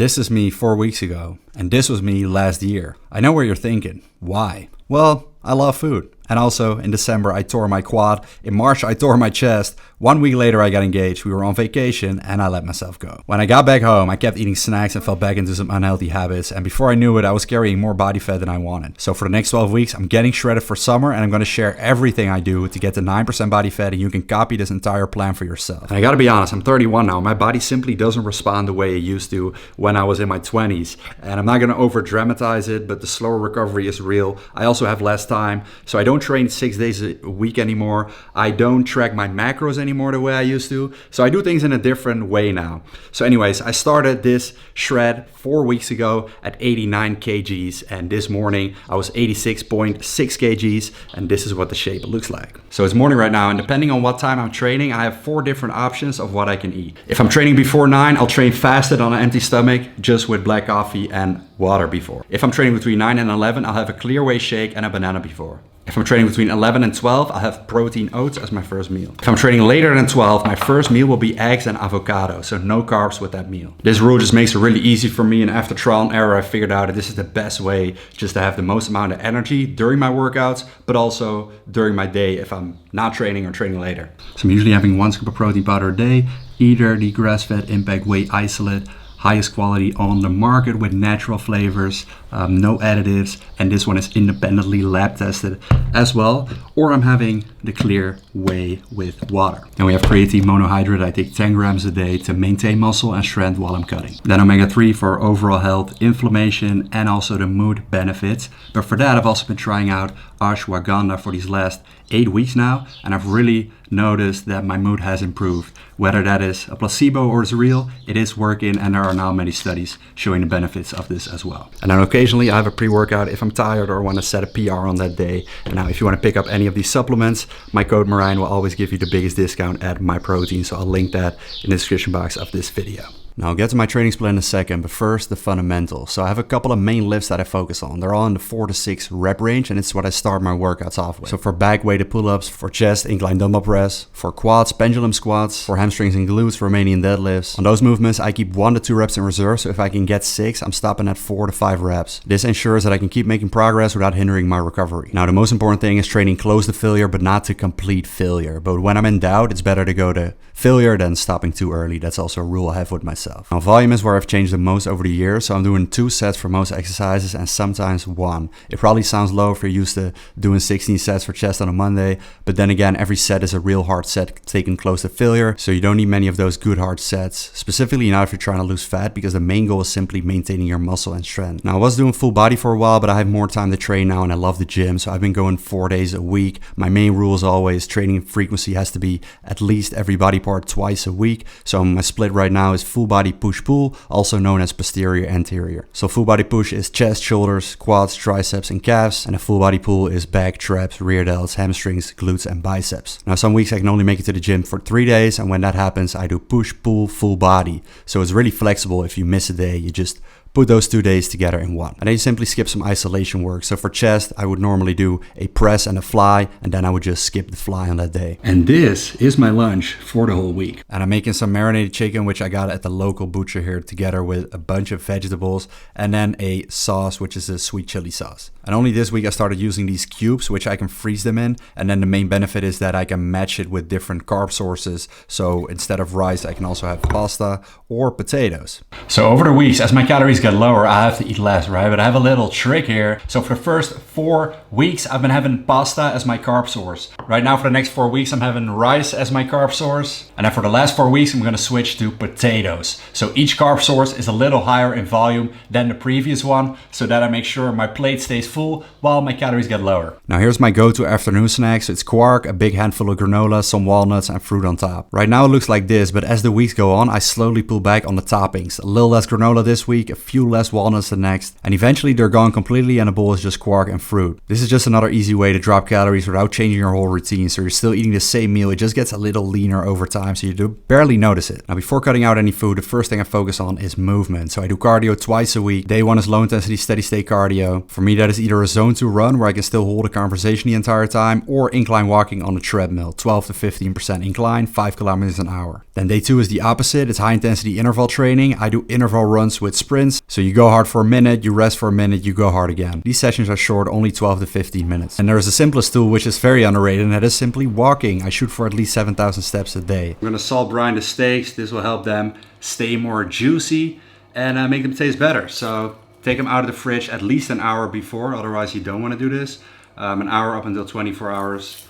This is me 4 weeks ago, and this was me last year. I know what you're thinking. Why? Well, I love food. And also, in December, I tore my quad. In March, I tore my chest. 1 week later, I got engaged. We were on vacation, and I let myself go. When I got back home, I kept eating snacks and fell back into some unhealthy habits. And before I knew it, I was carrying more body fat than I wanted. So for the next 12 weeks, I'm getting shredded for summer, and I'm going to share everything I do to get to 9% body fat, and you can copy this entire plan for yourself. And I got to be honest, I'm 31 now. My body simply doesn't respond the way it used to when I was in my 20s. And I'm not going to over-dramatize it, but the slower recovery is real. I also have less time, so I don't train 6 days a week anymore. I don't track my macros anymore the way I used to. So I do things in a different way now. So anyways, I started this shred 4 weeks ago at 89 kgs. And this morning I was 86.6 kgs. And this is what the shape looks like. So it's morning right now. And depending on what time I'm training, I have 4 different options of what I can eat. If I'm training before 9, I'll train fasted on an empty stomach, just with black coffee and water before. If I'm training between 9 and 11, I'll have a clear whey shake and a banana before. If I'm training between 11 and 12, I'll have protein oats as my first meal. If I'm training later than 12, my first meal will be eggs and avocado, so no carbs with that meal. This rule just makes it really easy for me, and after trial and error, I figured out that this is the best way just to have the most amount of energy during my workouts, but also during my day if I'm not training or training later. So I'm usually having 1 scoop of protein powder a day, either the grass-fed impact whey isolate, highest quality on the market with natural flavors, no additives, and this one is independently lab tested as well. Or I'm having the clear whey with water. And we have creatine monohydrate. I take 10 grams a day to maintain muscle and strength while I'm cutting. Then omega-3 for overall health, inflammation, and also the mood benefits. But for that, I've also been trying out ashwagandha for these last 8 weeks now, and I've really noticed that my mood has improved. Whether that is a placebo or is real, it is working, and there are now many studies showing the benefits of this as well. And then occasionally I have a pre-workout if I'm tired or want to set a PR on that day. And now if you want to pick up any of these supplements, my code Merijn will always give you the biggest discount at MyProtein, so I'll link that in the description box of this video. Now I'll get to my training split in a second, but first the fundamentals. So I have a couple of main lifts that I focus on. They're all in the 4 to 6 rep range, and it's what I start my workouts off with. So for back, weighted pull-ups, for chest, incline dumbbell press, for quads, pendulum squats, for hamstrings and glutes, Romanian deadlifts. On those movements, I keep 1 to 2 reps in reserve, so if I can get 6, I'm stopping at 4 to 5 reps. This ensures that I can keep making progress without hindering my recovery. Now the most important thing is training close to failure, but not to complete failure. But when I'm in doubt, it's better to go to failure than stopping too early. That's also a rule I have with myself. Now volume is where I've changed the most over the years, so I'm doing 2 sets for most exercises and sometimes 1. It probably sounds low if you're used to doing 16 sets for chest on a Monday, but then again, every set is a real hard set taken close to failure, so you don't need many of those good hard sets, specifically not if you're trying to lose fat, because the main goal is simply maintaining your muscle and strength. Now I was doing full body for a while, but I have more time to train now and I love the gym, so I've been going 4 days a week. My main rule is always training frequency has to be at least every body part twice a week, so my split right now is full body push-pull, also known as posterior anterior. So full body push is chest, shoulders, quads, triceps, and calves, and a full body pull is back, traps, rear delts, hamstrings, glutes, and biceps. Now some weeks I can only make it to the gym for 3 days, and when that happens I do push, pull, full body. So it's really flexible. If you miss a day, you just put those 2 days together in one. And then you simply skip some isolation work. So for chest, I would normally do a press and a fly, and then I would just skip the fly on that day. And this is my lunch for the whole week. And I'm making some marinated chicken, which I got at the local butcher here, together with a bunch of vegetables, and then a sauce, which is a sweet chili sauce. And only this week I started using these cubes, which I can freeze them in. And then the main benefit is that I can match it with different carb sources. So instead of rice, I can also have pasta or potatoes. So over the weeks, as my calories get lower, I have to eat less, right? But I have a little trick here. So for the first 4 weeks, I've been having pasta as my carb source. Right now for the next 4 weeks, I'm having rice as my carb source. And then for the last 4 weeks, I'm gonna switch to potatoes. So each carb source is a little higher in volume than the previous one, so that I make sure my plate stays full while my calories get lower. Now here's my go-to afternoon snacks. It's quark, a big handful of granola, some walnuts, and fruit on top. Right now it looks like this, but as the weeks go on, I slowly pull back on the toppings. A little less granola this week, a few less walnuts the next, and eventually they're gone completely and the bowl is just quark and fruit. This is just another easy way to drop calories without changing your whole routine, so you're still eating the same meal, it just gets a little leaner over time, so you do barely notice it. Now before cutting out any food, the first thing I focus on is movement. So I do cardio twice a week. Day 1 is low intensity steady state cardio. For me that is either a zone 2 run where I can still hold a conversation the entire time, or incline walking on the treadmill, 12 to 15% incline, 5 kilometers an hour. Then day 2 is the opposite, it's high intensity interval training. I do interval runs with sprints, so you go hard for a minute, you rest for a minute, you go hard again. These sessions are short, only 12 to 15 minutes. And there is the simplest tool which is very underrated, and that is simply walking. I shoot for at least 7,000 steps a day. I'm gonna salt brine the steaks. This will help them stay more juicy and make them taste better. So take them out of the fridge at least an hour before, otherwise you don't want to do this. An hour up until 24 hours.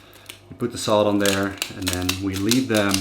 You put the salt on there and then we leave them.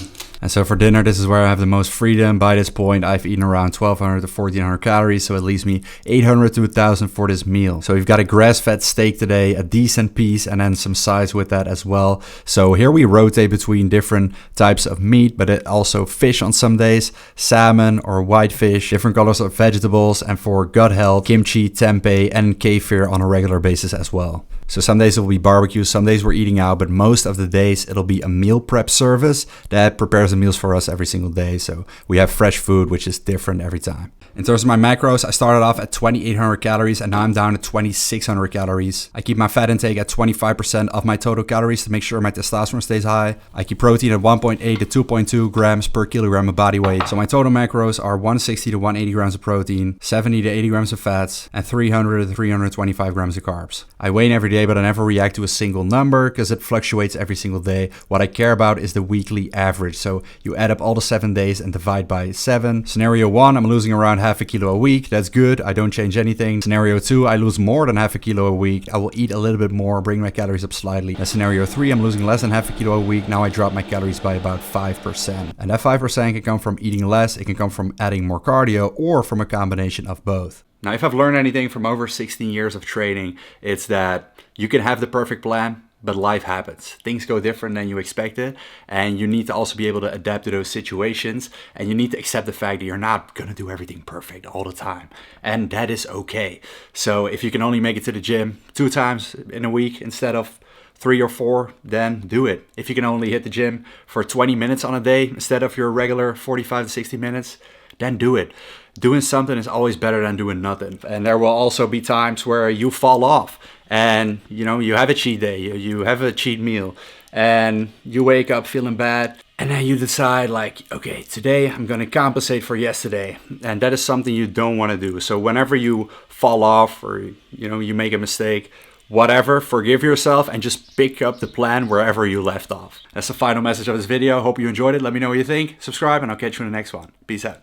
And so for dinner, this is where I have the most freedom. By this point, I've eaten around 1,200 to 1,400 calories, so it leaves me 800 to 1,000 for this meal. So we've got a grass-fed steak today, a decent piece, and then some sides with that as well. So here we rotate between different types of meat, but it also fish on some days, salmon or white fish, different colors of vegetables, and for gut health, kimchi, tempeh, and kefir on a regular basis as well. So some days it will be barbecue, some days we're eating out, but most of the days it'll be a meal prep service that prepares the meals for us every single day. So we have fresh food, which is different every time. In terms of my macros, I started off at 2,800 calories and now I'm down to 2,600 calories. I keep my fat intake at 25% of my total calories to make sure my testosterone stays high. I keep protein at 1.8 to 2.2 grams per kilogram of body weight. So my total macros are 160 to 180 grams of protein, 70 to 80 grams of fats, and 300 to 325 grams of carbs. I weigh in every day, but I never react to a single number because it fluctuates every single day. What I care about is the weekly average. So you add up all the 7 days and divide by 7. Scenario 1, I'm losing around half a kilo a week. That's good. I don't change anything. Scenario 2, I lose more than half a kilo a week. I will eat a little bit more, bring my calories up slightly. And scenario 3, I'm losing less than half a kilo a week. Now I drop my calories by about 5%. And that 5% can come from eating less, it can come from adding more cardio, or from a combination of both. Now, if I've learned anything from over 16 years of training, it's that you can have the perfect plan, but life happens. Things go different than you expected, and you need to also be able to adapt to those situations, and you need to accept the fact that you're not gonna do everything perfect all the time, and that is okay. So if you can only make it to the gym 2 times in a week instead of 3 or 4, then do it. If you can only hit the gym for 20 minutes on a day instead of your regular 45 to 60 minutes, then do it. Doing something is always better than doing nothing. And there will also be times where you fall off and you have a cheat day, you have a cheat meal, and you wake up feeling bad, and then you decide like, okay, today I'm gonna compensate for yesterday. And that is something you don't wanna do. So whenever you fall off or you make a mistake, whatever, forgive yourself and just pick up the plan wherever you left off. That's the final message of this video. Hope you enjoyed it. Let me know what you think. Subscribe and I'll catch you in the next one. Peace out.